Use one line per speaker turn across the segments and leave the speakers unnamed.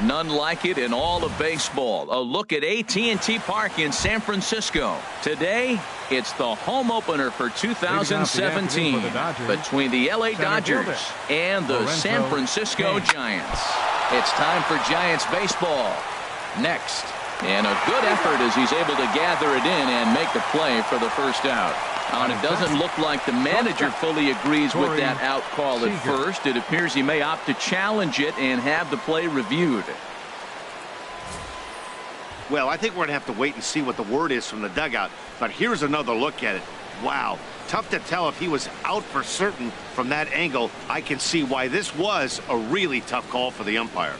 None like it in all of baseball. A look at AT&T Park in San Francisco. Today, it's the home opener for 2017 between the LA Dodgers and the San Francisco Giants. It's time for Giants baseball. Next. And a good effort as he's able to gather it in and make the play for the first out. And it doesn't look like the manager fully agrees with that out call at first. It appears he may opt to challenge it and have the play reviewed.
Well, I think we're going to have to wait and see what the word is from the dugout. But here's another look at it. Wow. Tough to tell if he was out for certain from that angle. I can see why this was a really tough call for the umpire.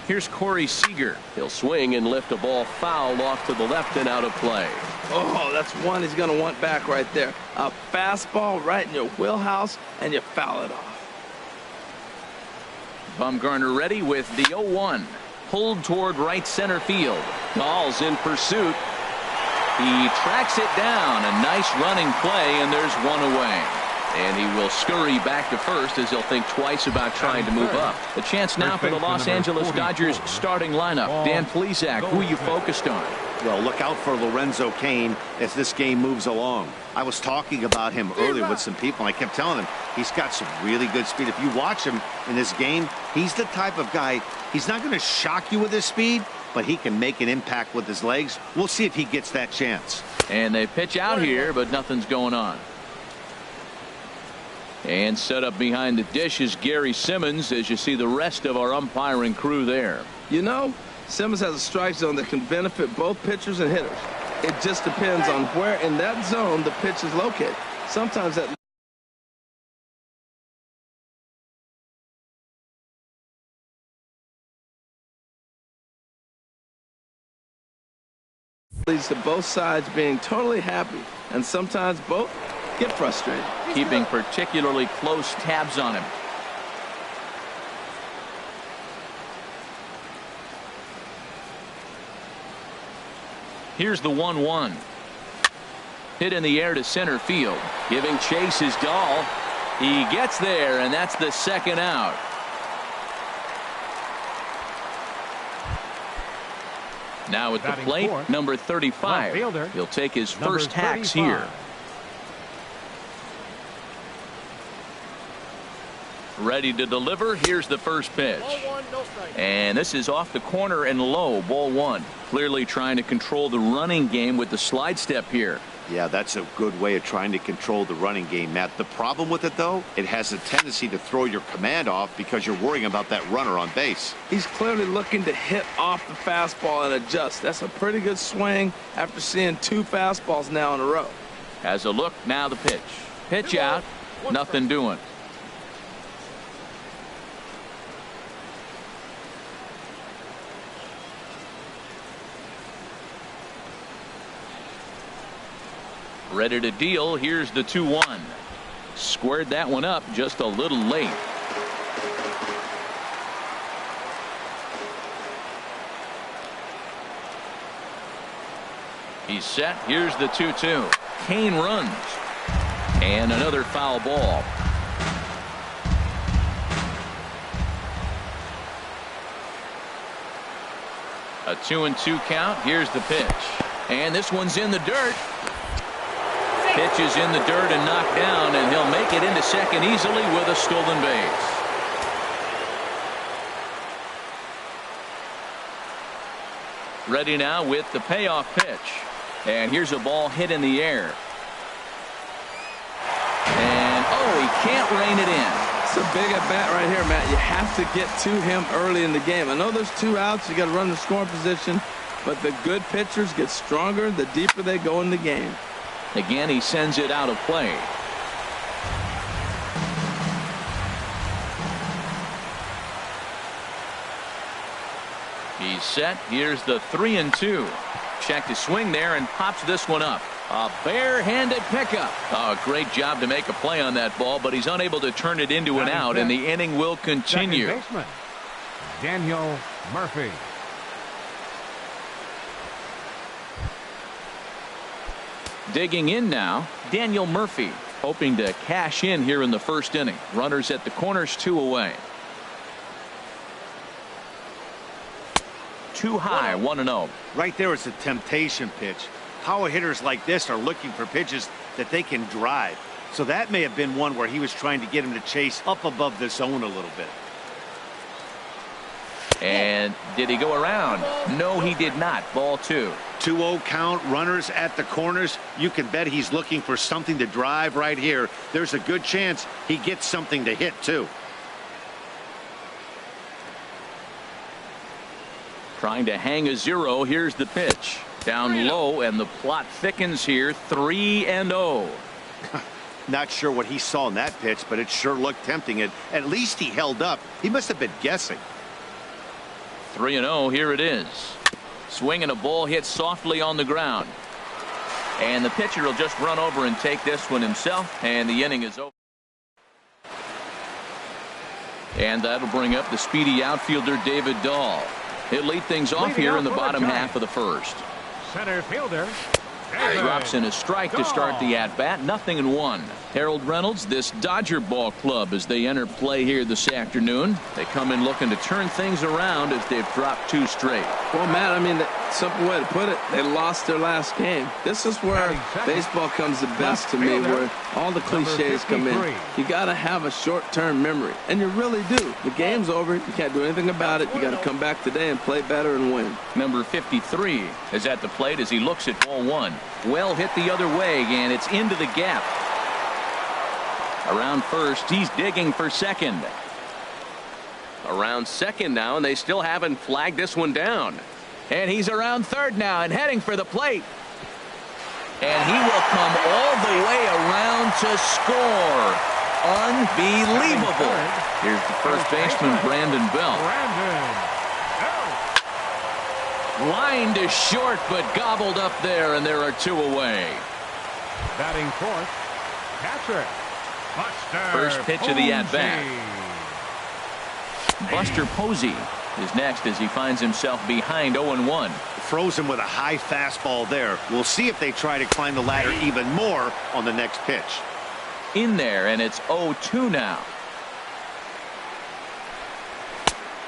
Here's Corey Seager. He'll swing and lift a ball foul off to the left and out of play.
Oh, that's one he's going to want back right there. A fastball right in your wheelhouse, and you foul it off.
Bumgarner ready with the 0-1. Pulled toward right center field. Dahl's in pursuit. He tracks it down. A nice running play, and there's one away. And he will scurry back to first as he'll think twice about trying to move up. The chance now for the Los Angeles Dodgers starting lineup. Dan Plesac, who are you focused on?
Well, look out for Lorenzo Cain as this game moves along. I was talking about him earlier with some people, and I kept telling them he's got some really good speed. If you watch him in this game, he's the type of guy, he's not going to shock you with his speed, but he can make an impact with his legs. We'll see if he gets that chance.
And they pitch out here, but nothing's going on. And set up behind the dish is Gary Simmons as you see the rest of our umpiring crew there.
You know, Simmons has a strike zone that can benefit both pitchers and hitters. It just depends on where in that zone the pitch is located. Sometimes that leads to both sides being totally happy, and sometimes both get frustrated.
Keeping particularly close tabs on him. Here's the 1-1. Hit in the air to center field. Giving chase is Dahl. He gets there, and that's the second out. Now at the plate, number 35. He'll take his first hacks here. Ready to deliver. Here's the first pitch. And this is off the corner and low. Ball one. Clearly trying to control the running game with the slide step here.
Yeah, that's a good way of trying to control the running game, Matt. The problem with it, though, it has a tendency to throw your command off because you're worrying about that runner on base.
He's clearly looking to hit off the fastball and adjust. That's a pretty good swing after seeing two fastballs now in a row.
Has a look. Now the pitch. Pitch out. Nothing doing. Ready to deal. Here's the 2-1. Squared that one up just a little late. He's set. Here's the 2-2. Cain runs. And another foul ball. A 2-2 count. Here's the pitch. And this one's in the dirt. Pitch is in the dirt and knocked down, and he'll make it into second easily with a stolen base. Ready now with the payoff pitch. And here's a ball hit in the air. And, oh, he can't rein it in.
It's a big at bat right here, Matt. You have to get to him early in the game. I know there's two outs. You got to run the scoring position, but the good pitchers get stronger the deeper they go in the game.
Again, he sends it out of play. He's set. Here's the 3-2. Check the swing there and pops this one up. A barehanded pickup. Oh, great job to make a play on that ball, but he's unable to turn it into an out, and the inning will continue.
Second baseman, Daniel Murphy.
Digging in now, Daniel Murphy, hoping to cash in here in the first inning. Runners at the corners, 2 away. Too high, 1-0.
Right there is a temptation pitch. Power hitters like this are looking for pitches that they can drive. So that may have been one where he was trying to get him to chase up above the zone a little bit.
And did he go around? No, he did not. Ball 2.
2-0 count, runners at the corners. You can bet he's looking for something to drive right here. There's a good chance he gets something to hit, too.
Trying to hang a 0. Here's the pitch. Down low, and the plot thickens here. 3-0.
Not sure what he saw in that pitch, but it sure looked tempting. At least he held up. He must have been guessing.
3-0. Here it is. Swing and a ball hit softly on the ground. And the pitcher will just run over and take this one himself, and the inning is over. And that'll bring up the speedy outfielder David Dahl. He'll lead things off here in the bottom half of the first.
Center fielder.
Drops in a strike to start the at-bat. 0-1. Harold Reynolds, this Dodger ball club, as they enter play here this afternoon. They come in looking to turn things around as they've dropped 2 straight.
Well, Matt, I mean, the simple way to put it, they lost their last game. This is where baseball comes the best to me, where all the cliches come in. You got to have a short-term memory, and you really do. The game's over. You can't do anything about it. You got to come back today and play better and win.
Number 53 is at the plate as he looks at ball 1. Well hit the other way, and it's into the gap. Around first, he's digging for second. Around second now, and they still haven't flagged this one down. And he's around third now and heading for the plate. And he will come all the way around to score. Unbelievable. Here's the first baseman, Brandon Bell. Line to short, but gobbled up there, and there are 2 away.
Batting fourth, catcher, Buster
First pitch of the at-bat.
Posey.
Buster Posey is next as he finds himself behind 0-1.
Frozen with a high fastball there. We'll see if they try to climb the ladder even more on the next pitch.
In there, and it's 0-2 now.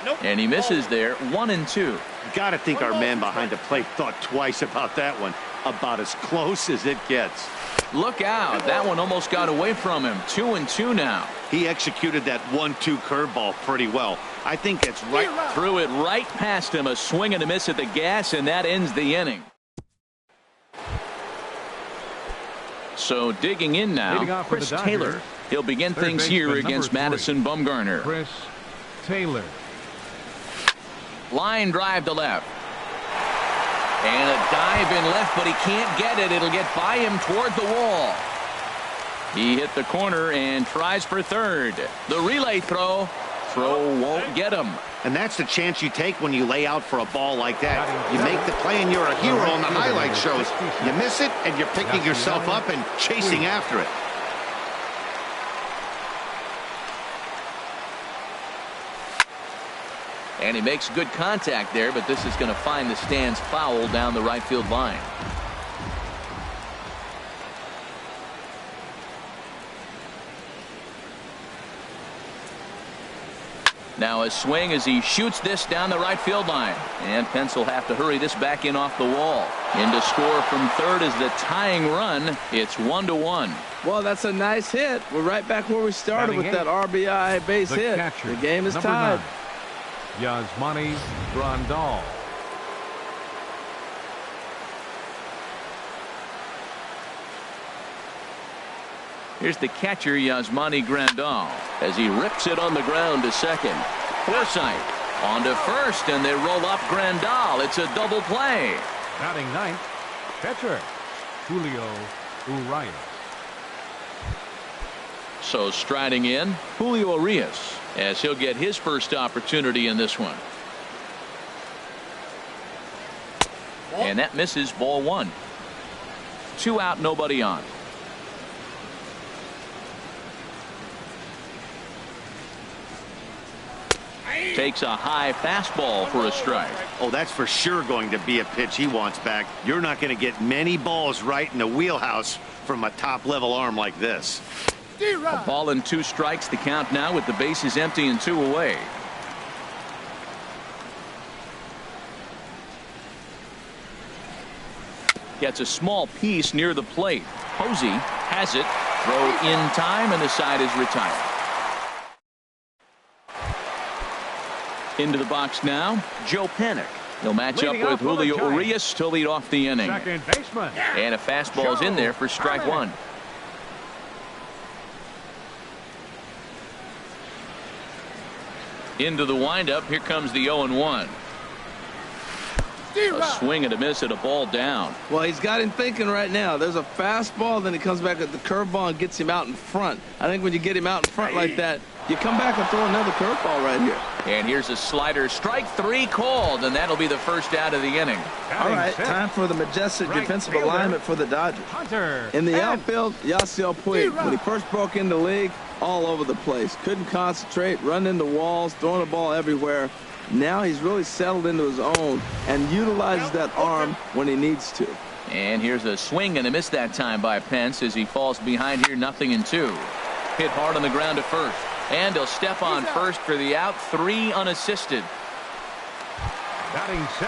Nope. And he misses there. 1-2.
Got to think our man behind the plate thought twice about that one. About as close as it gets.
Look out. That one almost got away from him. 2-2 now.
He executed that 1-2 curveball pretty well. I think it's right.
Threw it right past him. A swing and a miss at the gas, and that ends the inning. So digging in now, Chris Taylor. He'll begin things here against Madison Bumgarner.
Chris Taylor.
Line drive to left. And a dive in left, but he can't get it. It'll get by him toward the wall. He hit the corner and tries for third. The relay throw. Throw won't get him.
And that's the chance you take when you lay out for a ball like that. You make the play and you're a hero on the highlight shows. You miss it and you're picking yourself up and chasing after it.
And he makes good contact there, but this is going to find the stands foul down the right field line. Now a swing as he shoots this down the right field line. And Pence will have to hurry this back in off the wall. In to score from third is the tying run. It's 1-1.
Well, that's a nice hit. We're right back where we started with that RBI base hit. The game is tied.
Yasmani Grandal.
Here's the catcher, Yasmani Grandal, as he rips it on the ground to second. Forsythe on to first, and they roll up Grandal. It's a double play.
Batting ninth, catcher Julio Urias.
So striding in, Julio Urias, as he'll get his first opportunity in this one. And that misses, ball one. 2 out, nobody on. Takes a high fastball for a strike.
Oh, that's for sure going to be a pitch he wants back. You're not going to get many balls right in the wheelhouse from a top-level arm like this.
A ball and 2 strikes, the count now with the bases empty and 2 away. Gets a small piece near the plate. Posey has it. Throw in time, and the side is retired. Into the box now, Joe Panik. He'll match up with Julio Urias to lead off the inning.
Second baseman.
And a fastball's in there for strike one. Into the windup, here comes the 0-1. A swing and a miss at a ball down.
Well, he's got him thinking right now. There's a fastball, then he comes back at the curveball and gets him out in front. I think when you get him out in front like that, you come back and throw another curveball right here.
And here's a slider. Strike 3 called, and that'll be the first out of the inning.
All right, time for the majestic defensive alignment for the Dodgers. In the outfield, Yasiel Puig, when he first broke into the league, all over the place. Couldn't concentrate, run into walls, throwing the ball everywhere. Now he's really settled into his own and utilizes that arm when he needs to.
And here's a swing and a miss that time by Pence as he falls behind here, 0-2. Hit hard on the ground to first. And he'll step on first for the out, 3 unassisted.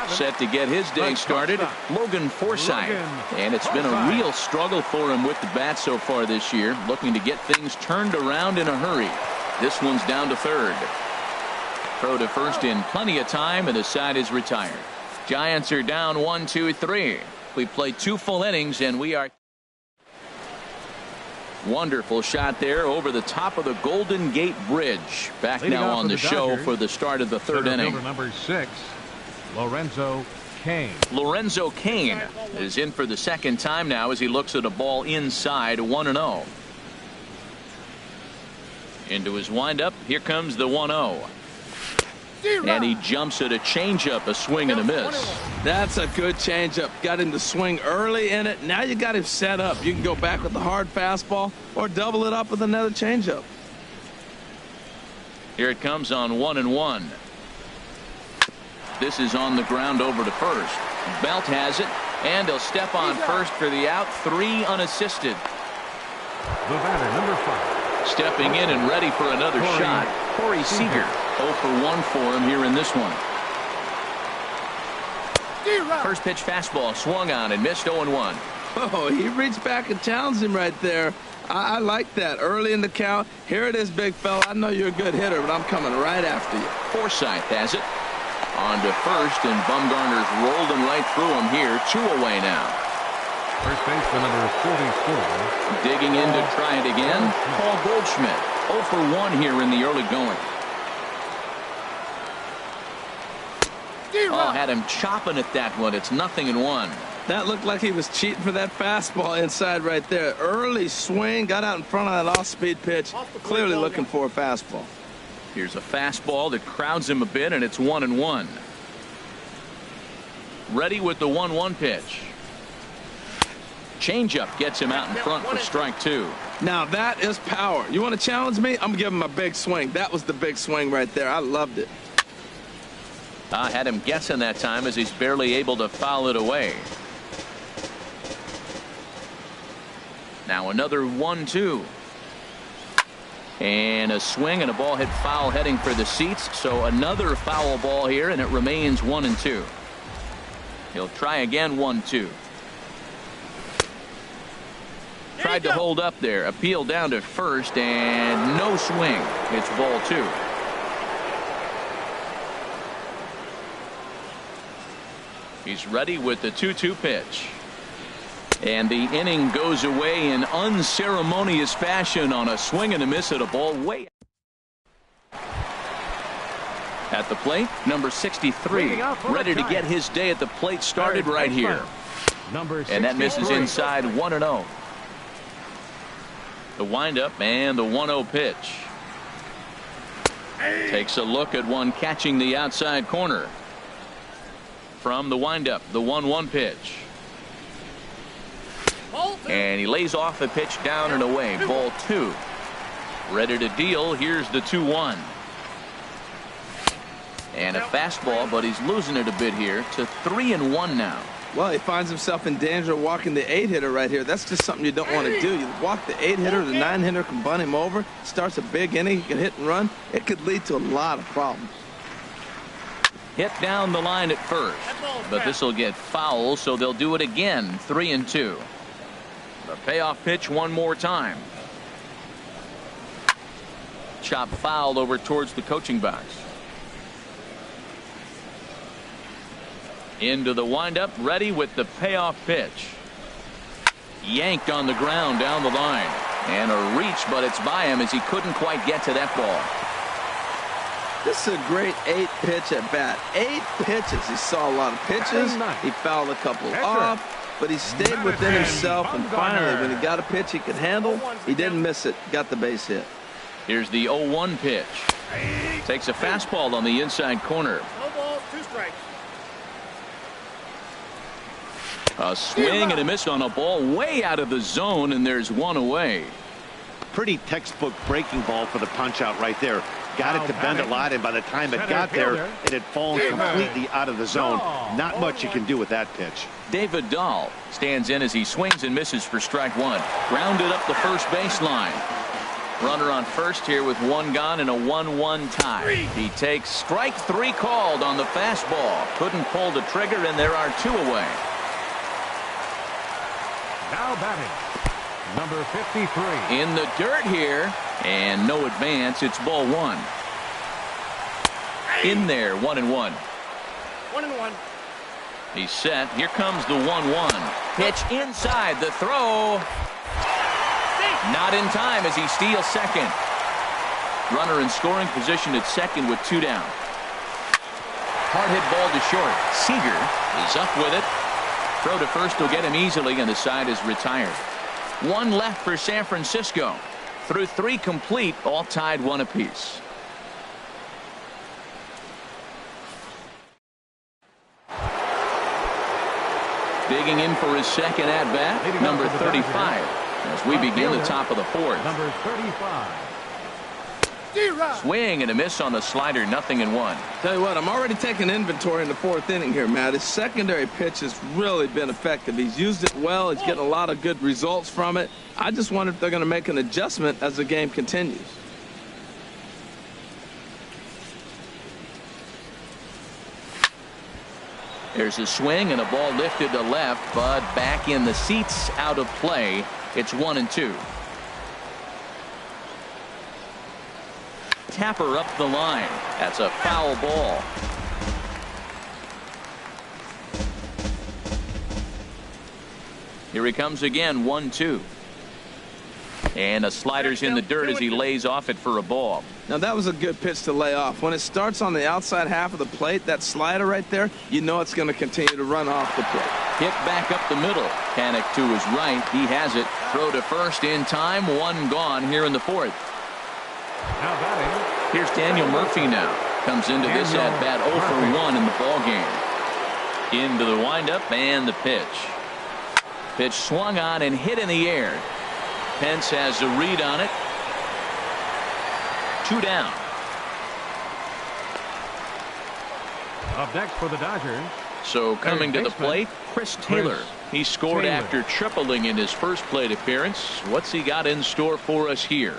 Set to get his day started, Logan Forsythe. And it's been a real struggle for him with the bat so far this year, looking to get things turned around in a hurry. This one's down to third. Throw to first in plenty of time, and the side is retired. Giants are down 1-2-3. We played 2 full innings, and we are. Wonderful shot there over the top of the Golden Gate Bridge. Back now on the show for the start of the third inning.
Number 6, Lorenzo Cain.
Lorenzo Cain is in for the second time now as he looks at a ball inside, 1-0. Into his windup, here comes the 1-0. And he jumps at a changeup, a swing and a miss.
That's a good changeup. Got him to swing early in it. Now you got him set up. You can go back with the hard fastball or double it up with another changeup.
Here it comes on 1-1. This is on the ground over to first. Belt has it, and he'll step on first for the out, 3 unassisted.
The batter, number 5.
Stepping in and ready for another shot, Corey Seager. 0 for 1 for him here in this one. First pitch fastball swung on and missed, 0-1.
Oh, he reached back and challenged him right there. I like that. Early in the count. Here it is, big fella. I know you're a good hitter, but I'm coming right after you.
Forsythe has it. On to first, and Bumgarner's rolled him right through him here. 2 away now.
First baseman number 44.
Digging in to try it again, Paul Goldschmidt. 0 for 1 here in the early going. Oh, had him chopping at that one. It's 0-1.
That looked like he was cheating for that fastball inside right there. Early swing, got out in front of that off-speed pitch. Clearly looking for a fastball.
Here's a fastball that crowds him a bit, and it's 1-1. Ready with the 1-1 pitch. Changeup gets him out in front for strike 2.
Now that is power. You want to challenge me? I'm going to give him a big swing. That was the big swing right there. I loved it.
I had him guessing that time as he's barely able to foul it away. Now another 1-2. And a swing and a ball hit foul heading for the seats. So another foul ball here, and it remains 1-2. He'll try again, 1-2. Tried to hold up there. Appeal down to first, and no swing. It's ball 2. He's ready with the 2-2 pitch. And the inning goes away in unceremonious fashion on a swing and a miss at a ball way. At the plate, number 63, ready to get his day at the plate started right here. And that misses inside, 1-0. The windup and the 1-0 pitch. Takes a look at one catching the outside corner. From the windup, the 1-1 pitch. And he lays off the pitch down and away. Ball 2. Ready to deal. Here's the 2-1. And a fastball, but he's losing it a bit here to 3-1 now.
Well, he finds himself in danger of walking the 8-hitter right here. That's just something you don't want to do. You walk the 8-hitter, the 9-hitter can bunt him over. Starts a big inning, he can hit and run. It could lead to a lot of problems.
Hit down the line at first, but this will get foul, so they'll do it again. 3-2. The payoff pitch one more time. Chop foul over towards the coaching box. Into the windup, ready with the payoff pitch. Yanked on the ground down the line. And a reach, but it's by him as he couldn't quite get to that ball.
This is a great 8-pitch at bat. 8 pitches. He saw a lot of pitches. He fouled a couple off, but he stayed within himself. And finally, when he got a pitch he could handle, he didn't miss it. Got the base hit.
Here's the 0-1 pitch. Takes a fastball on the inside corner.
No balls, 2 strikes.
A swing and a miss on a ball way out of the zone, and there's one away.
Pretty textbook breaking ball for the punch out right there. Got it to bend a lot, and by the time it got there, it had fallen completely out of the zone. Not much you can do with that pitch.
David Dahl stands in as he swings and misses for strike 1. Grounded up the first baseline. Runner on first here with 1 gone and a 1-1 tie. He takes strike 3 called on the fastball. Couldn't pull the trigger, and there are 2 away.
Now batting, number 53.
In the dirt here, and no advance. It's ball 1. In there, 1-1.
1-1.
He's set. Here comes the 1-1. Pitch inside. The throw. Not in time as he steals second. Runner in scoring position at second with 2 down. Hard hit ball to short. Seager is up with it. Throw to first will get him easily, and the side is retired. 1 left for San Francisco. Through 3 complete, all tied 1 apiece. Digging in for his second at-bat, number 35, as we begin the top of the 4th.
Number 35.
Swing and a miss on the slider, 0-1.
Tell you what, I'm already taking inventory in the 4th inning here, Matt. His secondary pitch has really been effective. He's used it well. He's getting a lot of good results from it. I just wonder if they're going to make an adjustment as the game continues.
There's a swing and a ball lifted to left, but back in the seats, out of play. It's 1-2. Tapper up the line. That's a foul ball. Here he comes again, 1-2. And a slider's in the dirt as he lays off it for a ball.
Now that was a good pitch to lay off. When it starts on the outside half of the plate, that slider right there, you know it's going to continue to run off the plate.
Hit back up the middle. Panic to his right. He has it. Throw to first in time. 1 gone here in the 4th.
Now batting.
Here's Daniel Murphy now. Comes into this at bat 0 for 1 in the ball game. Into the windup and the pitch. Pitch swung on and hit in the air. Pence has a read on it. 2 down.
Up next for the Dodgers.
So coming to the plate, Chris Taylor. He scored after tripling in his first plate appearance. What's he got in store for us here?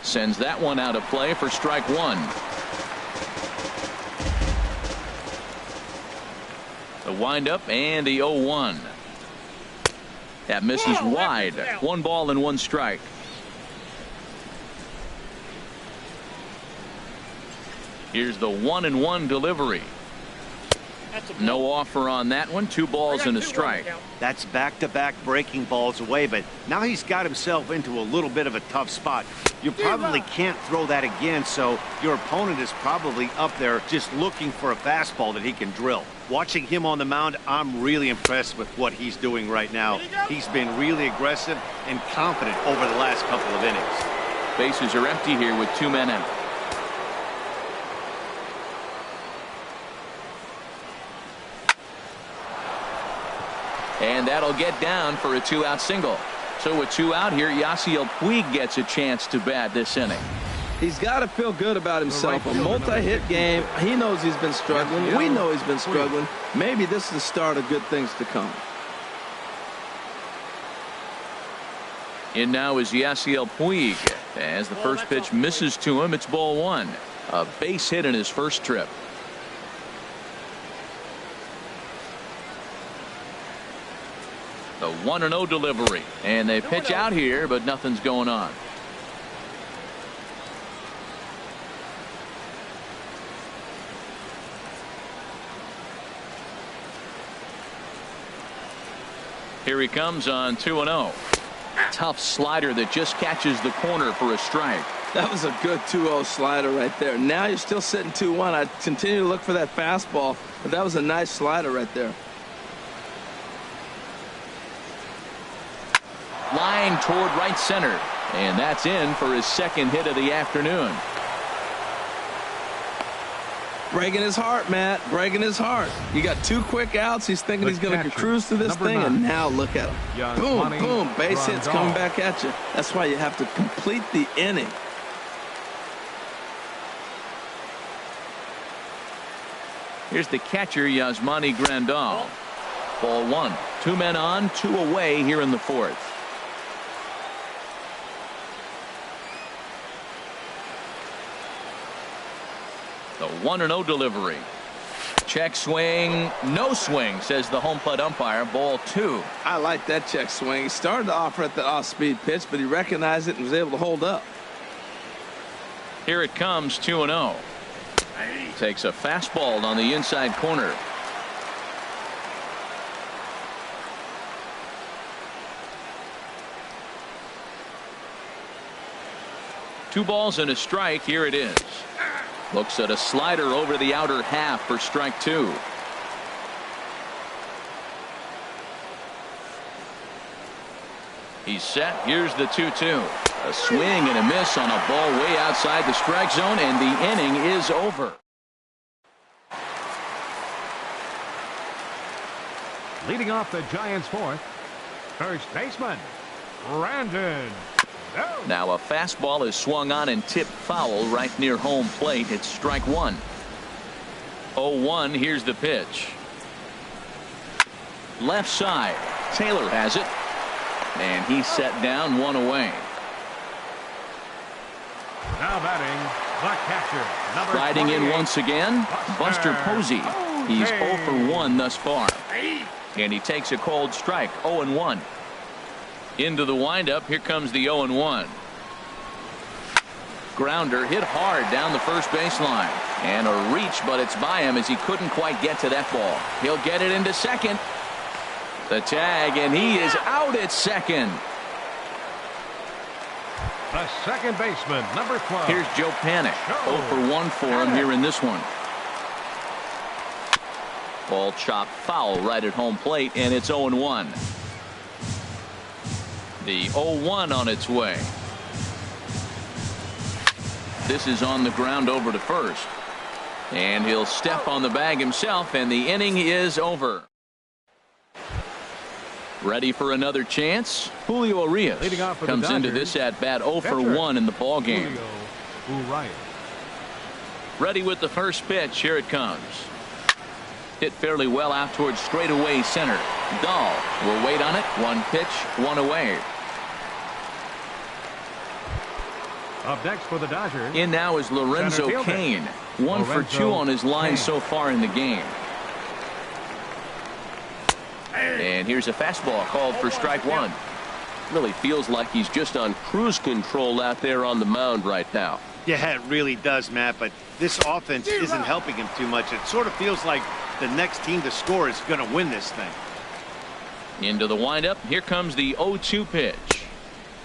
Sends that one out of play for strike 1. The windup and the 0-1. That misses wide. 1 ball and 1 strike. Here's the 1-1 delivery. No offer on that one. 2 balls and a strike.
That's back-to-back breaking balls away, but now he's got himself into a little bit of a tough spot. You probably can't throw that again, so your opponent is probably up there just looking for a fastball that he can drill. Watching him on the mound, I'm really impressed with what he's doing right now. He's been really aggressive and confident over the last couple of innings.
Bases are empty here with 2 men out. And that'll get down for a 2-out single. So with 2 out here, Yasiel Puig gets a chance to bat this inning.
He's got to feel good about himself. A multi-hit game. He knows he's been struggling. We know he's been struggling. Maybe this is the start of good things to come.
In now is Yasiel Puig. As the first pitch misses to him, it's ball 1. A base hit in his first trip. The 1-0 delivery. And they pitch out here, but nothing's going on. Here he comes on 2-0. Tough slider that just catches the corner for a strike.
That was a good 2-0 slider right there. Now you're still sitting 2-1. I continue to look for that fastball, but that was a nice slider right there.
Line toward right center. And that's in for his second hit of the afternoon.
Breaking his heart, Matt. Breaking his heart. You got 2 quick outs. He's thinking he's going to cruise through this thing, and now look at him. Boom, boom. Base hits coming back at you. That's why you have to complete the inning.
Here's the catcher, Yasmani Grandal. Ball 1. 2 men on, 2 away here in the 4th. The 1-0 delivery. Check swing. No swing, says the home plate umpire. Ball 2.
I like that check swing. He started to offer at the off-speed pitch, but he recognized it and was able to hold up.
Here it comes, 2-0. Takes a fastball on the inside corner. Two balls and a strike. Here it is. Looks at a slider over the outer half for strike 2. He's set. Here's the 2-2. A swing and a miss on a ball way outside the strike zone, and the inning is over.
Leading off the Giants' 4th, first baseman, Brandon.
Now a fastball is swung on and tipped foul right near home plate. It's strike 1. 0-1. Here's the pitch. Left side. Taylor has it. And he's set down, 1 away.
Now batting, the catcher, number
Riding in once again, Buster Posey. He's 0 for 1 thus far. And he takes a cold strike, 0-1. Into the windup. Here comes the 0-1. Grounder hit hard down the first baseline. And a reach, but it's by him as he couldn't quite get to that ball. He'll get it into second. The tag, and he is out at second.
The second baseman, number 12.
Here's Joe Panik. 0 for 1 for him here in this one. Ball chopped foul right at home plate, and it's 0-1. The 0-1 on its way. This is on the ground over to first. And he'll step on the bag himself, and the inning is over. Ready for another chance? Julio Urias comes into this at bat 0 for 1 in the ball game. Ready with the first pitch. Here it comes. Hit fairly well out towards straightaway center. Dahl will wait on it. 1 pitch, 1 away.
Up next for the Dodgers.
In now is Lorenzo Cain. 1 for 2 on his line so far in the game. And here's a fastball called for strike 1. Really feels like he's just on cruise control out there on the mound right now.
Yeah, it really does, Matt, but this offense isn't helping him too much. It sort of feels like the next team to score is going to win this thing.
Into the windup. Here comes the 0-2 pitch.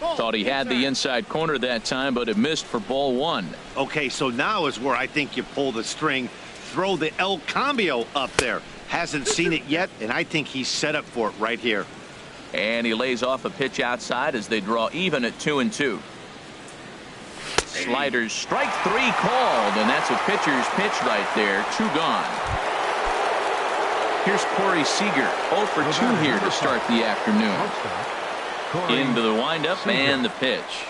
Thought he had the inside corner that time, but it missed for ball 1.
Okay, so now is where I think you pull the string. Throw the El Cambio up there. Hasn't seen it yet, and I think he's set up for it right here.
And he lays off a pitch outside as they draw even at 2-2. Sliders strike 3 called, and that's a pitcher's pitch right there. 2 gone. Here's Corey Seager, 0 for 2 here to start the afternoon. Into the windup and the pitch.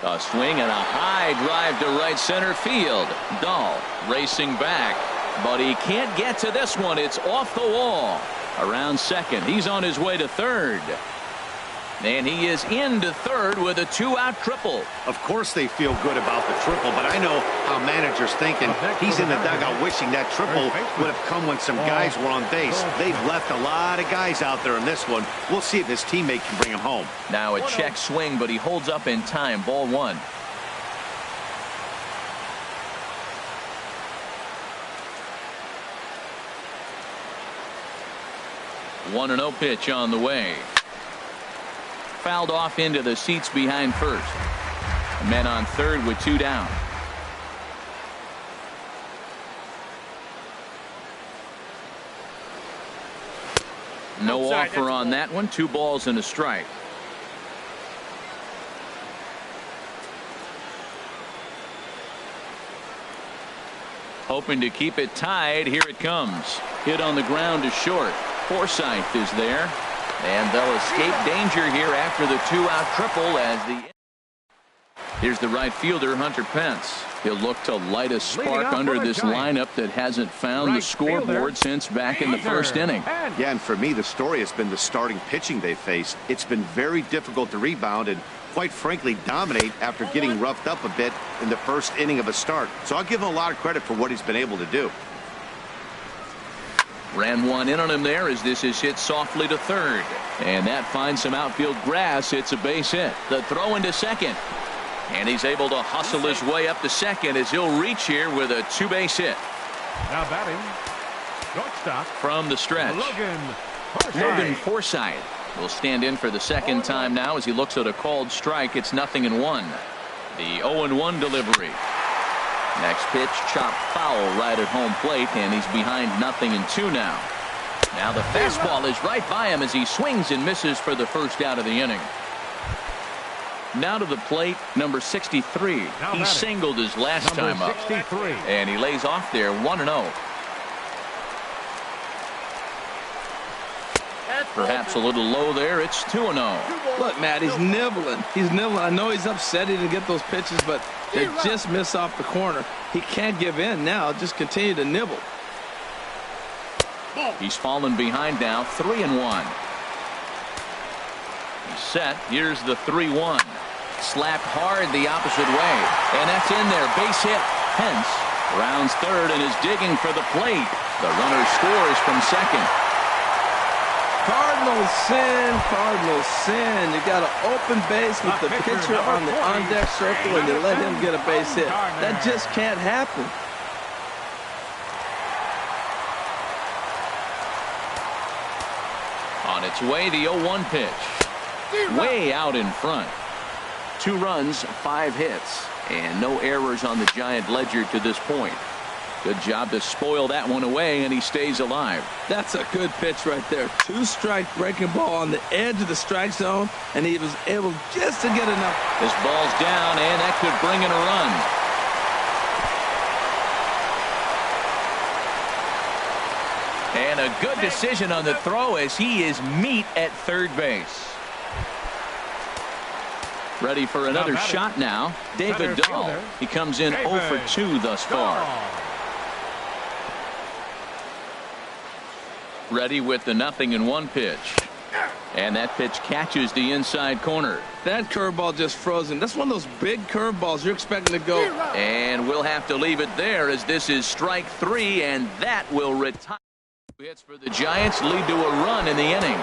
A swing and a high drive to right center field. Dahl racing back, but he can't get to this one. It's off the wall. Around second. He's on his way to third. And he is into third with a 2-out triple.
Of course they feel good about the triple, but I know how managers thinking. He's in the dugout wishing that triple would have come when some guys were on base. They've left a lot of guys out there in this one. We'll see if his teammate can bring him home.
Now a check swing, but he holds up in time. Ball 1. One and 0 pitch on the way. Fouled off into the seats behind first. Men on third with 2 down. No offer on that one. 2 balls and a strike. Hoping to keep it tied. Here it comes. Hit on the ground to short. Forsythe is there. And they'll escape danger here after the 2-out triple as the. Here's the right fielder, Hunter Pence. He'll look to light a spark under this lineup that hasn't found the scoreboard since back in the first inning.
Yeah, and for me, the story has been the starting pitching they faced. It's been very difficult to rebound and, quite frankly, dominate after getting roughed up a bit in the first inning of a start. So I'll give him a lot of credit for what he's been able to do.
Ran one in on him there as this is hit softly to third. And that finds some outfield grass. It's a base hit. The throw into second. And he's able to hustle his way up to second as he'll reach here with a 2-base hit.
Now batting, shortstop
from the stretch. Logan Forsythe will stand in for the second time now as he looks at a called strike. It's 0-1. The 0-1 delivery. Next pitch, chopped foul right at home plate, and he's behind 0-2 now. Now the fastball is right by him as he swings and misses for the first out of the inning. Now to the plate, number 63. He singled his last time up. And he lays off there, 1-0. Perhaps a little low there. It's 2-0.
Look, Matt, he's nibbling. He's nibbling. I know he's upset he didn't get those pitches, but they just miss off the corner. He can't give in now. Just continue to nibble.
He's fallen behind now, 3-1. He's set. Here's the 3-1. Slapped hard the opposite way. And that's in there. Base hit. Pence rounds third and is digging for the plate. The runner scores from second.
Cardinals sin, Cardinals sin. You got an open base with the pitcher on the on-deck circle and you let him get a base hit. That just can't happen.
On its way, the 0-1 pitch. Way out in front. 2 runs, 5 hits, and no errors on the Giant ledger to this point. Good job to spoil that one away, and he stays alive.
That's a good pitch right there. 2-strike breaking ball on the edge of the strike zone, and he was able just to get enough.
This ball's down, and that could bring in a run. And a good decision on the throw as he is meat at third base. Ready for another shot now. David Dahl. He comes in 0 for 2 thus far. Ready with the 0-1 pitch. And that pitch catches the inside corner.
That curveball just frozen. That's one of those big curveballs you're expecting to go.
And we'll have to leave it there as this is strike 3, and that will retire. Hits for the Giants lead to a run in the inning.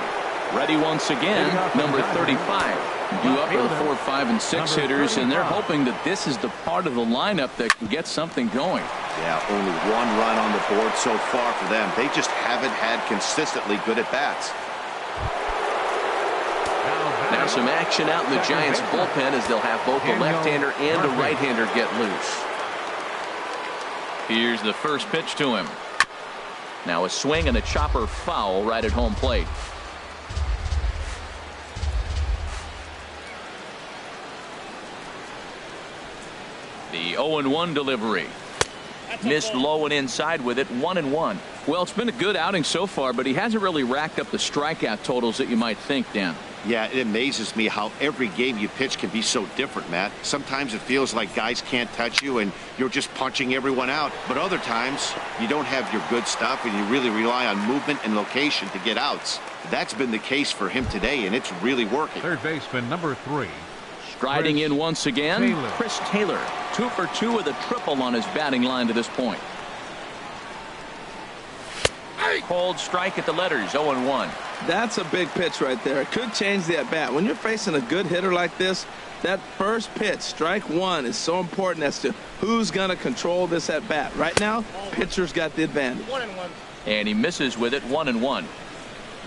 Ready once again, number 35. Due up for the 4, 5, and 6 hitters, and they're hoping that this is the part of the lineup that can get something going.
Yeah, only 1 run on the board so far for them. They just haven't had consistently good at-bats.
Now some action out in the Giants bullpen as they'll have both a left-hander and a right-hander get loose. Here's the first pitch to him. Now a swing and a chopper foul right at home plate. The 0-1 delivery. Missed low and inside with it, 1-1. Well, it's been a good outing so far, but he hasn't really racked up the strikeout totals that you might think, Dan.
Yeah, it amazes me how every game you pitch can be so different, Matt. Sometimes it feels like guys can't touch you and you're just punching everyone out. But other times, you don't have your good stuff and you really rely on movement and location to get outs. That's been the case for him today, and it's really working.
Third baseman, number 3.
Striding in once again, Chris Taylor. 2 for 2 with a triple on his batting line to this point. Cold strike at the letters, 0-1.
That's a big pitch right there. It could change the at-bat. When you're facing a good hitter like this, that first pitch, strike one, is so important as to who's going to control this at-bat. Right now, pitcher's got the advantage.
1-1.
And he misses with it, 1-1.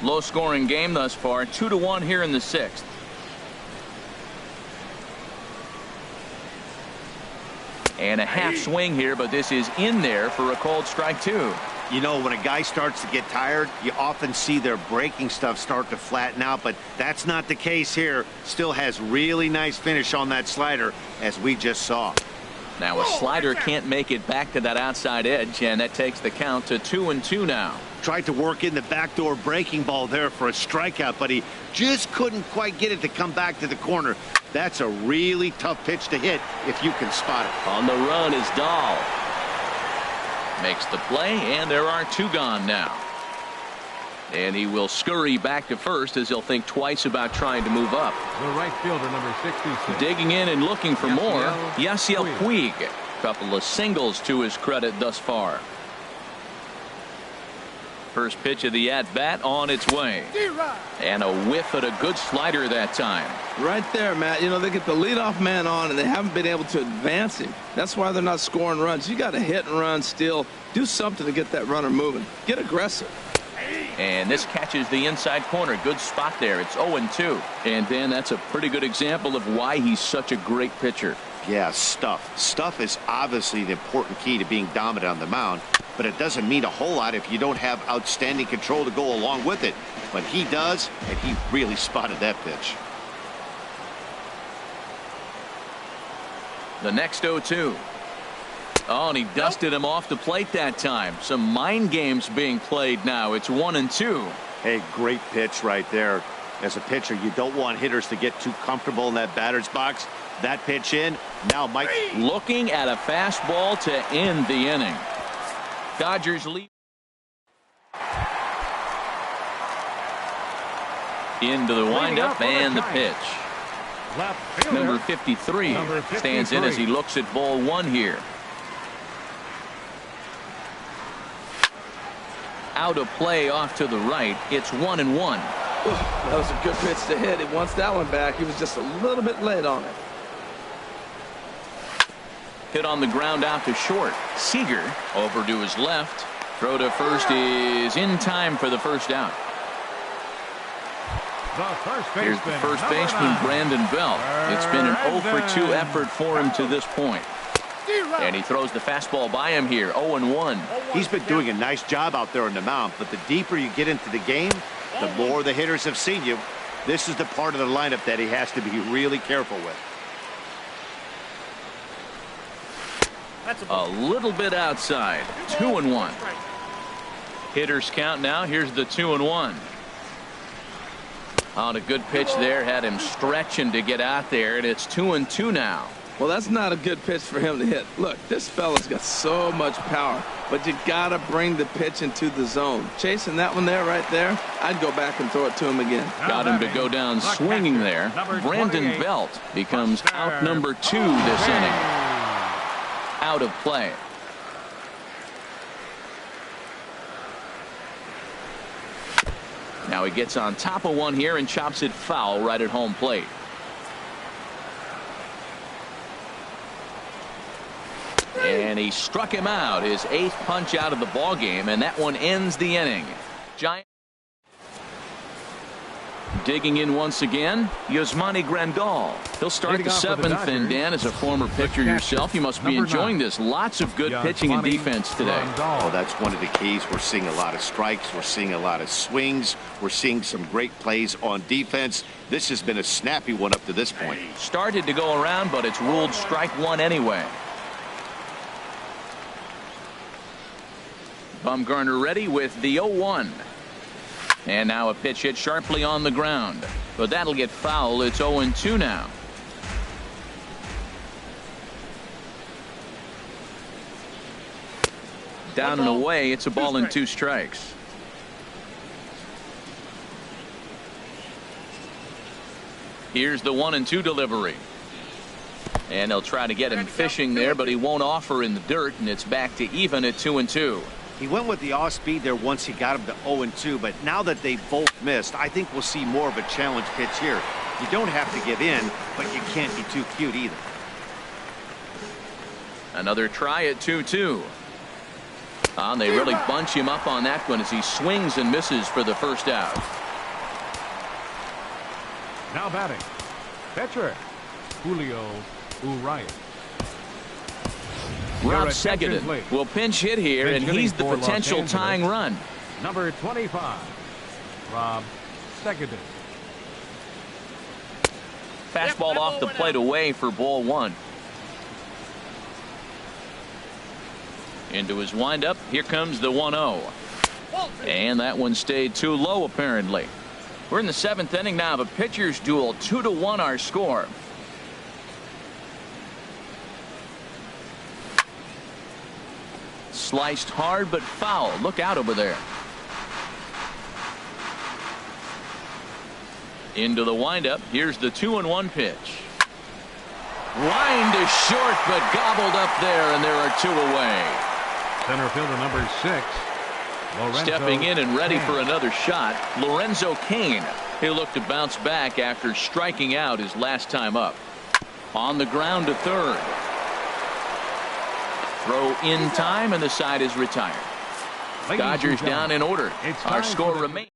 Low-scoring game thus far, 2-1 here in the 6th. And a half swing here, but this is in there for a called strike 2.
You know, when a guy starts to get tired, you often see their breaking stuff start to flatten out, but that's not the case here. Still has really nice finish on that slider, as we just saw.
Now a slider can't make it back to that outside edge, and that takes the count to 2-2 now.
Tried to work in the backdoor breaking ball there for a strikeout, but he just couldn't quite get it to come back to the corner. That's a really tough pitch to hit if you can spot it.
On the run is Dahl. Makes the play, and there are 2 gone now. And he will scurry back to first as he'll think twice about trying to move up.
The right fielder, number 66.
Digging in and looking for more, Yasiel
Puig.
Puig. Couple of singles to his credit thus far. First pitch of the at-bat on its way. And a whiff at a good slider that time.
Right there, Matt. You know, they get the leadoff man on, and they haven't been able to advance him. That's why they're not scoring runs. You got to hit and run, steal, do something to get that runner moving. Get aggressive.
And this catches the inside corner. Good spot there. It's 0-2. And Dan, that's a pretty good example of why he's such a great pitcher.
Yeah, stuff. Stuff is obviously the important key to being dominant on the mound, but it doesn't mean a whole lot if you don't have outstanding control to go along with it. But he does, and he really spotted that pitch.
The next 0-2. Oh, and he dusted him off the plate that time. Some mind games being played now. It's 1-2.
Hey, great pitch right there. As a pitcher, you don't want hitters to get too comfortable in that batter's box. That pitch in. Now Mike
looking at a fastball to end the inning. Dodgers lead. Into the windup and the pitch.
Left fielder,
Number 53 stands in as he looks at ball 1 here. Out of play off to the right. It's 1-1.
That was a good pitch to hit. He wants that one back. He was just a little bit late on it.
Hit on the ground out to short. Seager over to his left. Throw to first is in time for the first out. Here's the first baseman, Brandon Belt. It's been an 0-for-2 effort for him to this point. And he throws the fastball by him here, 0-1.
He's been doing a nice job out there on the mound, but the deeper you get into the game, the more the hitters have seen you. This is the part of the lineup that he has to be really careful with.
A little bit outside, 2-1. Hitters count now. Here's the 2-1. On a good pitch there, had him stretching to get out there, and it's 2-2 now.
Well, that's not a good pitch for him to hit. Look, this fella's got so much power, but you got to bring the pitch into the zone. Chasing that one there, right there, I'd go back and throw it to him again.
Got him to go down swinging there. Brandon Belt becomes out number 2 this inning. Out of play. Now he gets on top of one here and chops it foul right at home plate. And he struck him out, his 8th punch out of the ball game, and that one ends the inning. Giant digging in once again, Yasmani Grandal. He'll start the 7th, and Dan, as a former pitcher yourself, you must be enjoying this. Lots of good pitching and defense today.
Oh, that's one of the keys. We're seeing a lot of strikes. We're seeing a lot of swings. We're seeing some great plays on defense. This has been a snappy one up to this point.
Started to go around, but it's ruled strike 1 anyway. Bumgarner ready with the 0-1. And now a pitch hit sharply on the ground. But that'll get foul. It's 0-2 now. Down and away. It's a ball and 2 strikes. Here's the 1-2 delivery. And they'll try to get him fishing there, but he won't offer in the dirt, and it's back to even at 2-2.
He went with the off speed there once he got him to 0-2, but now that they both missed, I think we'll see more of a challenge pitch here. You don't have to give in, but you can't be too cute either.
Another try at 2-2. They really bunch him up on that one as he swings and misses for the first out.
Now batting, pitcher, Julio Urias.
Rob Segedin will pinch hit here, and he's the potential tying run.
Number 25, Rob Segedin.
Fastball off the plate away for ball 1. Into his windup. Here comes the 1-0. And that one stayed too low, apparently. We're in the 7th inning now of a pitcher's duel. 2-1 our score. Sliced hard but foul. Look out over there. Into the windup. Here's the 2-1 pitch. Line to short, but gobbled up there, and there are 2 away.
Center fielder number 6. Lorenzo
Stepping in and ready
Cain.
for another shot, Lorenzo Cain. He'll look to bounce back after striking out his last time up. On the ground to third. Throw in time, and the side is retired. Dodgers down in order. Our score remains.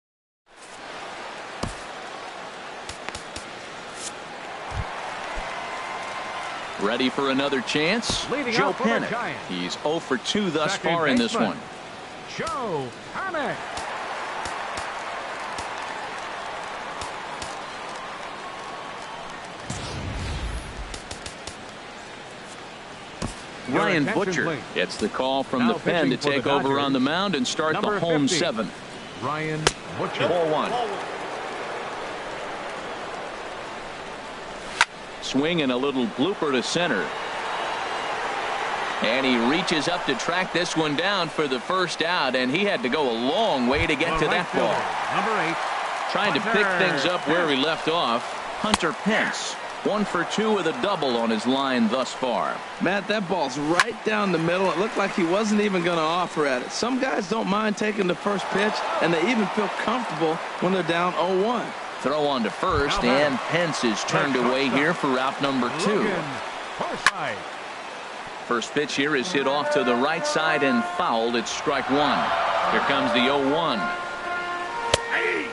Ready for another chance.
Leading
Joe
out for the
Panik.
Giants.
He's 0 for 2 thus
Second
far in this
baseman,
one.
Joe Panik.
Ryan
attention,
Butcher
please.
gets the call from
Now
the pen to
pitching for
take
the
over
Dodgers,
on the mound and start
number
the home
50,
7th.
Ryan Butcher.
Ball 1. Swing and a little blooper to center. And he reaches up to track this one down for the first out, and he had to go a long way to get to that ball.
Number 8.
Trying to pick things up where he left off. Hunter Pence, 1 for 2 with a double on his line thus far.
Matt, that ball's right down the middle. It looked like he wasn't even going to offer at it. Some guys don't mind taking the first pitch, and they even feel comfortable when they're down 0-1.
Throw on to first, and Pence is turned away here for out number 2. First pitch here is hit off to the right side and fouled. It's strike 1. Here comes the 0-1.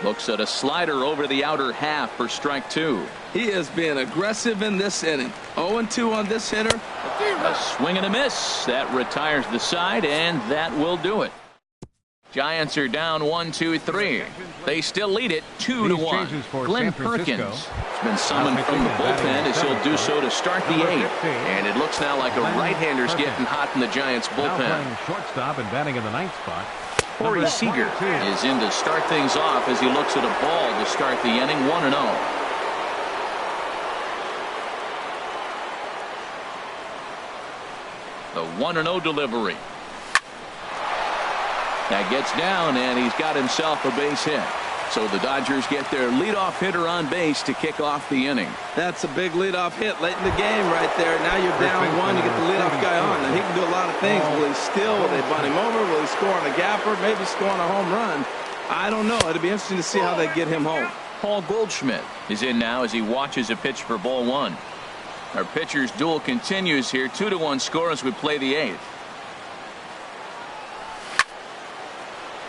Looks at a slider over the outer half for strike 2.
He is being aggressive in this inning. 0-2 on this hitter.
A swing and a miss. That retires the side, and that will do it. Giants are down 1-2-3. They still lead it 2-1. Glenn Perkins has been summoned from the bullpen as he'll do so to start the 8th. And it looks now like a right-hander's getting hot in the Giants bullpen.
Shortstop and batting in the 9th spot.
Corey Seager is in to start things off as he looks at a ball to start the inning. 1-0. The 1-0 delivery. That gets down, and he's got himself a base hit. So the Dodgers get their leadoff hitter on base to kick off the inning.
That's a big leadoff hit late in the game right there. Now you're down 1. You get the leadoff guy on. And he can do a lot of things. Will he steal? Will they bunt him over? Will he score on a gapper? Maybe score on a home run. I don't know. It'll be interesting to see how they get him home.
Paul Goldschmidt is in now as he watches a pitch for ball 1. Our pitcher's duel continues here. 2-1 score as we play the 8th.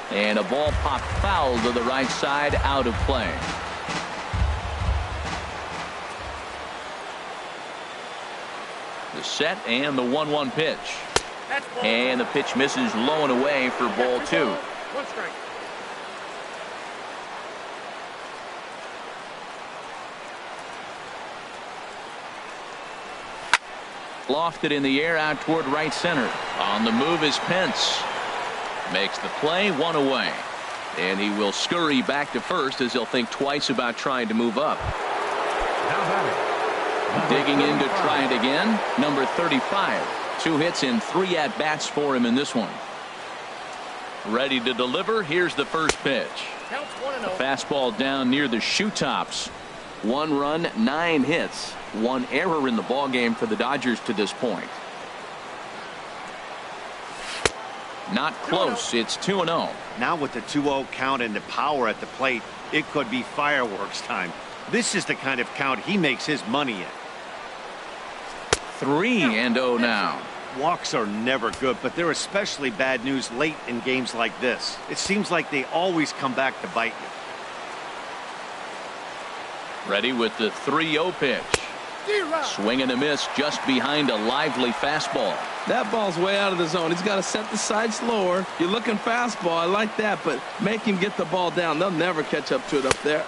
And a ball popped foul to the right side, out of play. The set and the 1-1 pitch. And the pitch misses low and away for ball 2.
1 strike.
Lofted in the air out toward right center. On the move is Pence. Makes the play, one away. And he will scurry back to first as he'll think twice about trying to move up. Digging in to try it again, number 35. 2 hits and 3 at-bats for him in this one. Ready to deliver. Here's the first pitch. A fastball down near the shoe tops. 1 run, 9 hits. 1 error in the ballgame for the Dodgers to this point. Not close. It's 2-0.
Now with the 2-0 count and the power at the plate, it could be fireworks time. This is the kind of count he makes his money in.
3-0 now.
Walks are never good, but they're especially bad news late in games like this. It seems like they always come back to bite you.
Ready with the 3-0 pitch. Swing and a miss just behind a lively fastball.
That ball's way out of the zone. He's got to set the sides lower. You're looking fastball. I like that, but make him get the ball down. They'll never catch up to it up there.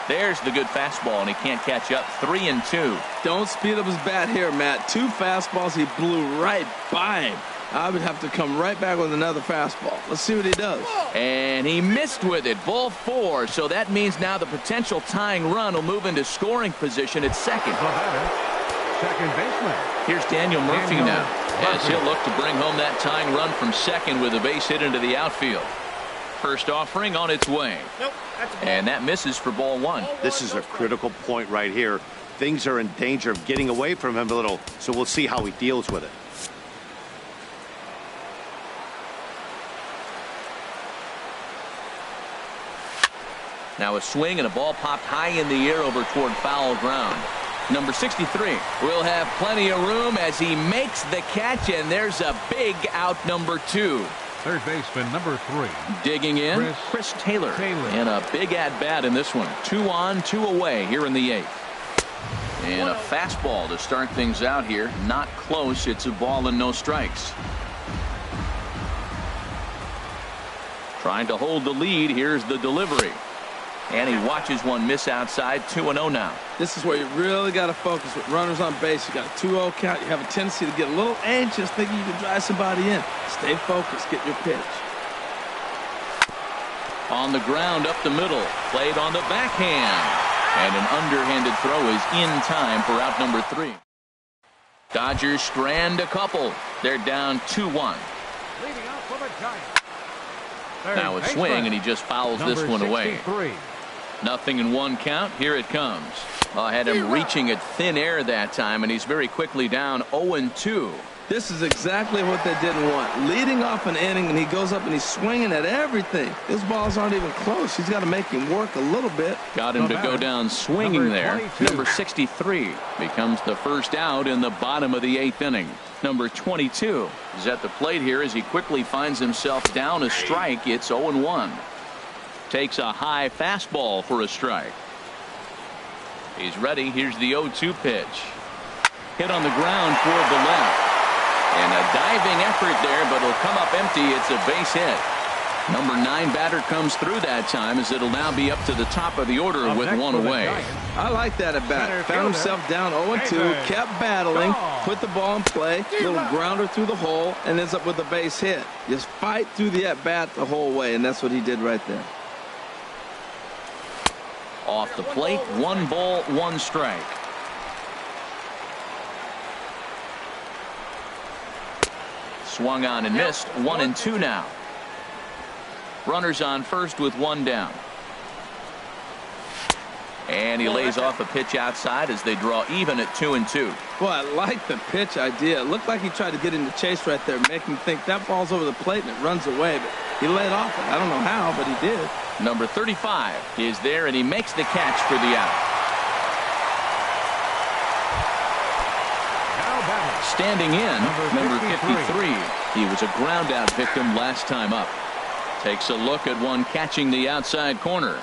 There's the good fastball, and he can't catch up. 3-2.
Don't speed up his bat here, Matt. 2 fastballs. He blew right by him. I would have to come right back with another fastball. Let's see what he does.
And he missed with it. Ball 4. So that means now the potential tying run will move into scoring position at second.
Second baseman.
Here's Daniel Murphy now, as he'll look to bring home that tying run from second with a base hit into the outfield. First offering on its way. And that misses for ball 1.
This is a critical point right here. Things are in danger of getting away from him a little, so we'll see how he deals with it.
Now a swing and a ball popped high in the air over toward foul ground. Number 63 will have plenty of room as he makes the catch, and there's a big out, number 2.
Third baseman, number 3.
Digging in, Chris Taylor. And a big at-bat in this one. 2 on, 2 away here in the 8th. And a fastball to start things out here. Not close. It's a ball and no strikes. Trying to hold the lead. Here's the delivery. And he watches one miss outside. 2-0 now.
This is where you really got to focus with runners on base. You got a 2-0 count. You have a tendency to get a little anxious thinking you can drive somebody in. Stay focused. Get your pitch.
On the ground up the middle. Played on the backhand. And an underhanded throw is in time for out number 3. Dodgers strand a couple. They're down 2-1. Now a swing, and he just fouls this one away. Nothing in 1 count. Here it comes. Had him reaching at thin air that time, and he's very quickly down 0-2.
This is exactly what they didn't want. Leading off an inning, and he goes up and he's swinging at everything. His balls aren't even close. He's got to make him work a little bit.
Got him to go down swinging there. Number 63 becomes the first out in the bottom of the 8th inning. Number 22 is at the plate here as he quickly finds himself down a strike. It's 0-1. Takes a high fastball for a strike. He's ready. Here's the 0-2 pitch. Hit on the ground toward the left. And a diving effort there, but it'll come up empty. It's a base hit. Number 9 batter comes through that time as it'll now be up to the top of the order with 1 away.
I like that at bat. Found himself down 0-2, kept battling, put the ball in play, little grounder through the hole, and ends up with a base hit. Just fight through the at bat the whole way, and that's what he did right there.
Off the plate, 1 ball, 1 strike. Swung on and missed. 1-2 now. Runners on first with 1 down. And he lays off a pitch outside as they draw even at 2-2.
Boy, I like the pitch idea. It looked like he tried to get in the chase right there, make him think that ball's over the plate and it runs away. But he laid off it. I don't know how, but he did.
Number 35 is there, and he makes the catch for the out. Standing in, number 53. He was a ground out victim last time up. Takes a look at one catching the outside corner.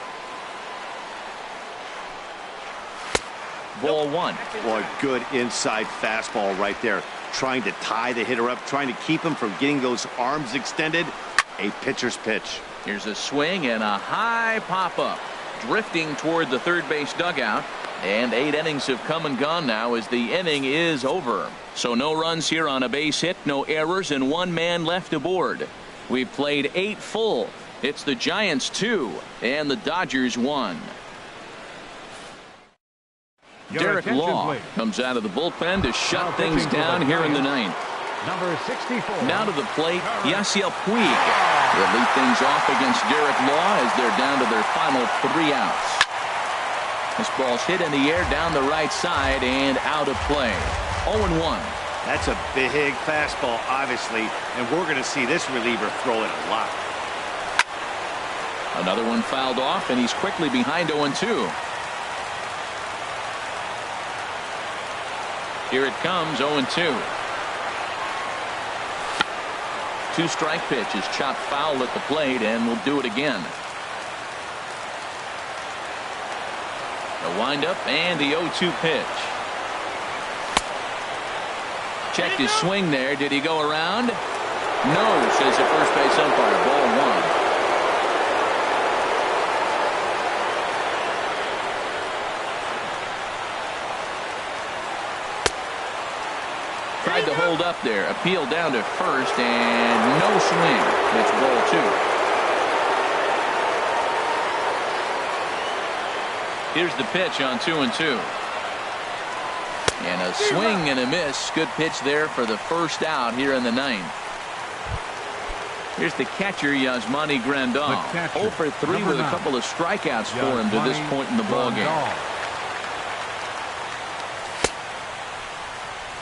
Ball 1.
Boy, good inside fastball right there. Trying to tie the hitter up, trying to keep him from getting those arms extended. A pitcher's pitch.
Here's a swing and a high pop-up. Drifting toward the third base dugout. And 8 innings have come and gone now as the inning is over. So no runs here on a base hit, no errors, and 1 man left aboard. We played 8 full. It's the Giants 2 and the Dodgers 1. Derek Law comes out of the bullpen to shut things down here in the 9th.
Number 64.
Now to the plate, Yasiel Puig will lead things off against Derek Law as they're down to their final 3 outs. This ball's hit in the air down the right side and out of play. 0-1.
That's a big fastball, obviously, and we're going to see this reliever throw it a lot.
Another one fouled off, and he's quickly behind 0-2. Here it comes, 0-2. 2-strike pitch is chopped foul at the plate, and we'll do it again. The windup and the 0-2 pitch. Checked his swing there. Did he go around? No, says the first base umpire. Ball 1. Tried to hold up there. Appeal down to first and no swing. It's ball 2. Here's the pitch on 2-2. And a swing and a miss. Good pitch there for the first out here in the 9th. Here's the catcher, Yasmani Grandal. 0 for 3 with a couple of strikeouts for him to this point in the ballgame.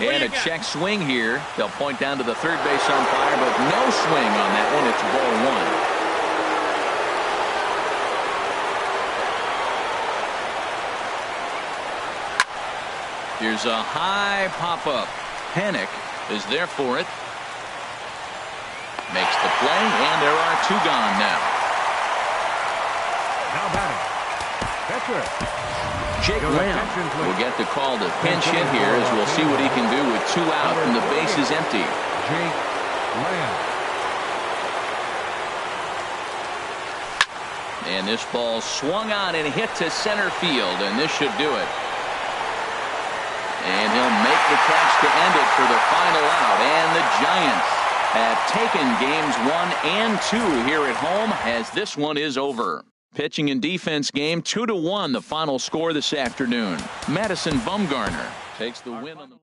And a check swing here. They'll point down to the third base umpire, but no swing on that one. It's ball 1. Here's a high pop-up. Panic is there for it. Makes the play, and there are 2 gone now.
Now batting. Catcher.
Jake Lamb will get the call to pinch hit here as we'll see what he can do with 2 out and the base is empty.
Jake Lamb.
And this ball swung on and hit to center field, and this should do it. And he'll make the catch to end it for the final out. And the Giants have taken games 1 and 2 here at home as this one is over. Pitching and defense game 2-1 the final score this afternoon. Madison Bumgarner takes the win on the